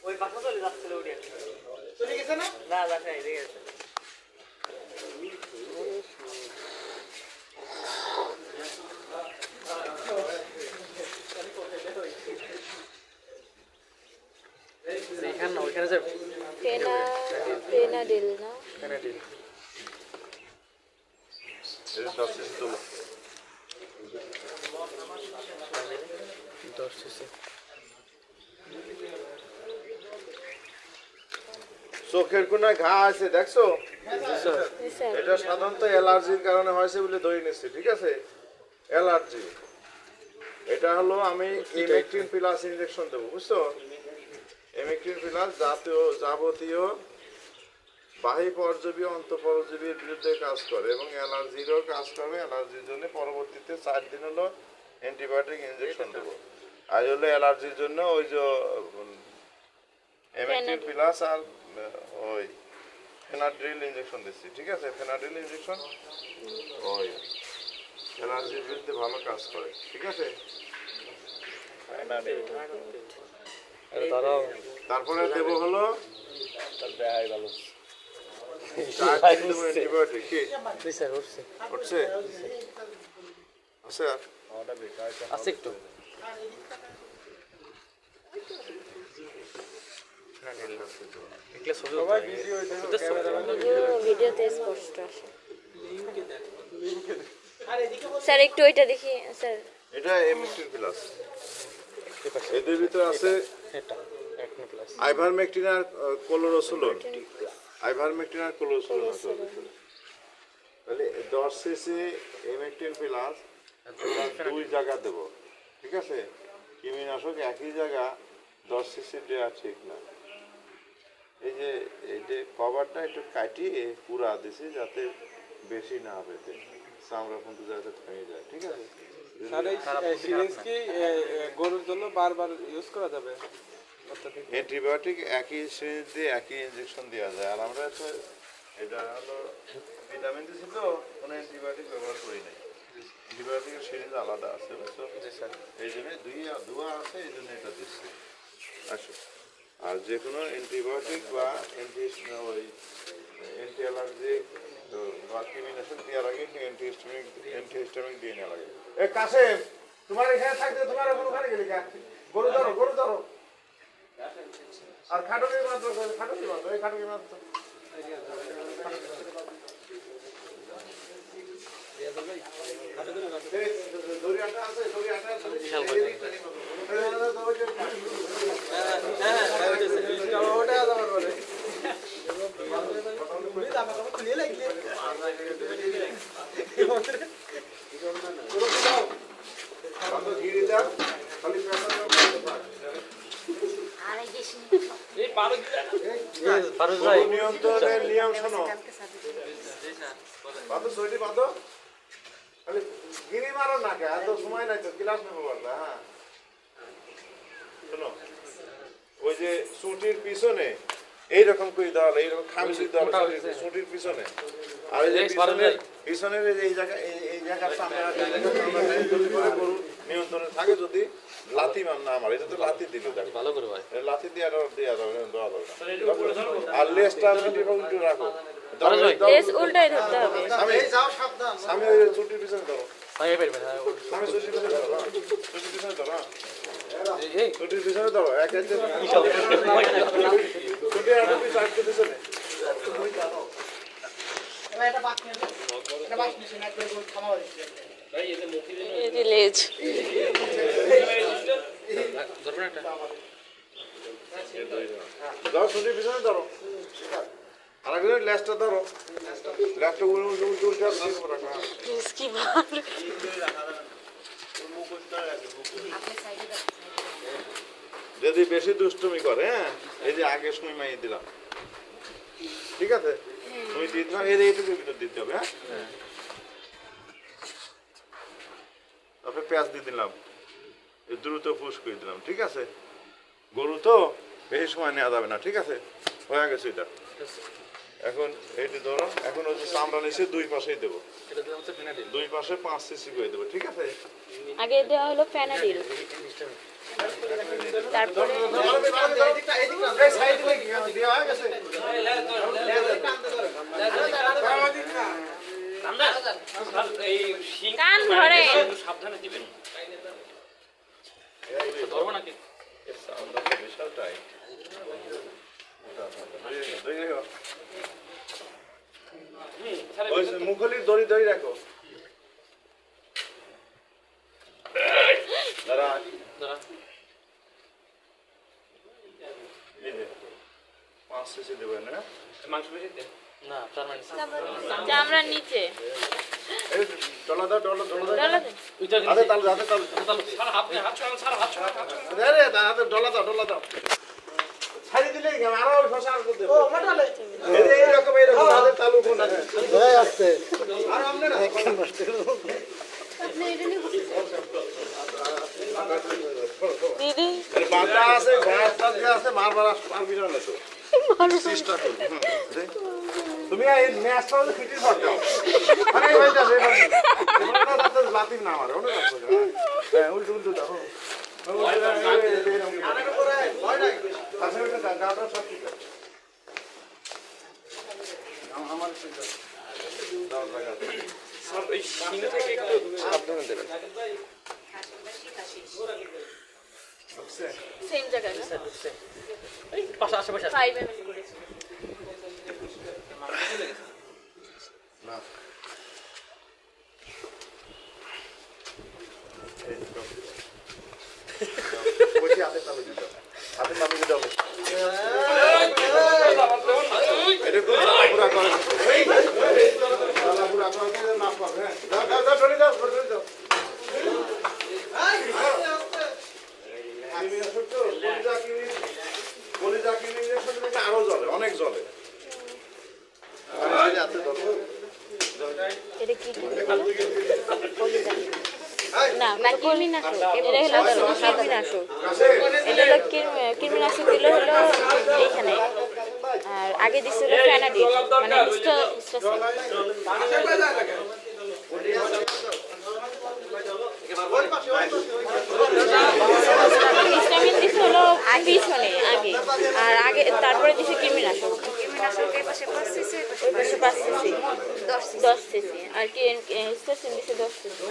ওই পাশে চলে যাচ্ছিল ওটা চলে গেছে না? না যাচ্ছে না এদিকে গেছে এখানে ওইখানে যাবে পেনাডিল না পেনাডিল এটা 10 সিসি তোলো। 10 সিসি চোখের কোনায় ঘা আছে দেখছো? স্যার এটা সাধারণত অ্যালার্জির কারণে হয়েছে বলে ধরে নিচ্ছি, ঠিক আছে? অ্যালার্জি। এটা হলো আমি ইমেকটিন প্লাস ইনজেকশন দেবো, বুঝছো? ইমেকটিন প্লাস যাবতীয় বাহ্য পরজীবী অন্তঃপরজীবীর বিরুদ্ধে কাজ করে এবং অ্যালার্জিরও কাজ করে। অ্যালার্জির জন্য পরবর্তীতে 4 দিন হলো অ্যান্টিবায়োটিক ইনজেকশন দেবো। আর হলো অ্যালার্জির জন্য ওই যে ইমেকটিন প্লাস আর ওই ফেনাড্রিল ইনজেকশন দিচ্ছি, ঠিক আছে? ফেনাড্রিল ইনজেকশন ওই অ্যালার্জির বিরুদ্ধে ভালো কাজ করে, ঠিক আছে? তারপরে দেবো হলো অ্যান্টিবায়োটিক। কি স্যার উঠছে উঠছে? আছে আর আছে একটু সবাই ভিডিওতে স্পষ্ট আসে স্যার একটু ওইটা দেখি স্যার এটা এমিস্টিন প্লাস। এদের ভিতরে আছে এটা একনি প্লাস আইভারমেকটিন আর ক্লোরোসুলন। আইভারমেকটিন আর ক্লোরোসুলন আছে ওর ভিতরে। তাহলে 10 সিসি এমিস্টিন প্লাস 2 জায়গা দেবো, ঠিক আছে? কৃমিনাশক একই জায়গা 10 সিসি দেওয়া ঠিক না। এই যে কভারটা একটু কাটিয়ে পুরা দিছি যাতে বেশি না পেতে, চামড়া কিন্তু যাতে ভেঙে যায়, ঠিক আছে? আর এই সিরিঞ্জ কি গরুর জন্য বারবার ইউজ করা যাবে? অ্যান্টিবায়োটিক একই সিরিঞ্জ দিয়ে একই ইনজেকশন দেওয়া যায়। আর আমরা তো এটা হলো ভিটামিন দিচ্ছি তো কোনো অ্যান্টিবায়োটিক ব্যবহার করি নাই। অ্যান্টিবায়োটিকের সিরিঞ্জ আলাদা আছে, বুঝছো? এই জন্য দুয়া আছে, এই জন্য এটা দিচ্ছি। আসো, আর যে কোনো অ্যান্টিবায়োটিক বা অ্যান্টি অ্যালার্জিক বা কৃমিনাশক দেওয়ার আগে অ্যান্টিহিস্টামিক দিয়ে নেওয়া লাগে। এ কাসেম, তোমার এখানে থাকতে তোমার ওখানে গেলি কা? গরু ধরো আর খাটুনি মাত্র এই খাটুনি মাত্র দড়িয়াটা আছে নিয়ন্ত্রণের নিয়ম শোনো, বাঁধো সইটি বাঁধো, খালি গিরি মারো না কে, এত সময় নাই তো, ক্লাস নেবো পারবে। হ্যাঁ শোনো, ওই যে ছুটির পিছনে এইরকম করে দেওয়া হলো, এইরকম খামচি দেওয়া হলো ছুটির পিছনে। আর এই যে পিছনের এই জায়গার সামনে গরু নিয়ন্ত্রণে থাকে যদি লাথি না মারে। এটা তো লাথি দিল, ভালো করে ভাই লাথি দিয়ে দেওয়া যাবে না। আর লেজটা একটু রাখো, উল্টাই ধরতে হবে। আমি ওই ছুটির পিছনে ধরো, আমি ছুটির পিছনে ধরো, ছুটির পিছনে ধরো, ছুটির পিছনে ধরো, এক ছুটি আর পিছনে লেজ ধরো, ছুটির পিছনে ধরো, আর একজন লেজটা ধরো, লেজটা উল্টে কি ভালো যদি বেশি দুষ্টুমি করে, হ্যাঁ এই যে আগে সময় মাইয়ে দিলাম, ঠিক আছে? তুমি দিতে হবে, এইটুকুর ভিতর দিতে হবে। হ্যাঁ তারপরে পেঁয়াজ দিয়ে দিলাম, দ্রুত ফুস করে দিলাম, ঠিক আছে? গরু তো বেশি সময় নেওয়া যাবে না, ঠিক আছে? হয়ে গেছে এটা। এখন এইটি ধরো, এখন ওই যে চামড়া নিচে দুই পাশেই দেবো, এটা দিলাম হচ্ছে ফেনাডিল। দুই পাশে 5 সিসি করে দেবো, ঠিক আছে? আগে দেওয়া হলো ফ্যানাডিল, তারপরে কান ধরে সাবধানে দিবেন। ধরবো নাকি? এর চামড়া তো বিশাল টাইট। ওই যে মুখলির দড়ি দড়ি রাখো। দাঁড়া, ধরা। এই যে 5 সিসি দেবেন না? মাংস বেশি দে। না, পার্মানেন্ট। চামড়ার নিচে এই ডলা দাও, ডলা দাও। ডলা দেন। ওইটা দিন। হাতে তালু, হাতে তালু। স্যার হাত ছড়ান, স্যার হাত ছড়ান। আরে হাতে ডলা দাও, ডলা দাও। ছাড়ি দিলে আরো ওই ফসা আর করতে। ও মাটালে। এইরকম হাতে তালু কোনটা? এই আসছে। আর আমনে না। দিদি বাঁধা আছে, বাঁধটা দিয়ে আছে, মারবার পারবি না তো। চেষ্টা করবি। তুমি এই ম্যাচটা ফিটির ভর দাও। আরে হয়ে যাবে এবার। এবার তো লাতিম না আমার, অনেক আছে। হ্যাঁ, উল্টো উল্টো দাও। আরেকটা করে ভয় নাই। কাছে ওটা গাটা সব ঠিক আছে। আমার চিন্তা দাও লাগা। স্যার এই সিনে থেকে একটু সাবধানে দেবেন। সেম জায়গায় না এই পাশে আশেপাশে আছে। 5 mm করে না। বসে হাতে তালু দিতে। হাতে তালু দিতে হবে। এটা কোন পুরা করে। পুরা করে না পাবে। হ্যাঁ। দাও দাও দাও ধরে দাও, ধরে দাও। আমি আসলে কলিজা কিনে ইনজেকশন দিলে আরো জ্বলে, অনেক জ্বলে। এটা কি না কৃমিনাশক, এটা হলো কৃমিনাশক, এটা হলো কৃমিনাশক দিলে হলো এইখানে, আর আগে দিছিল ফ্যানাডিল মানে হিস্টামিন দিছে হলো পিছনে আগে, আর আগে তারপরে দিছে কৃমিনাশক। এই পাশে 5 সিসি, ওই পাশে 5 সিসি 10 সিসি। 10 সিসি আর কি হিস্টামিন দিছে 10 সিসি।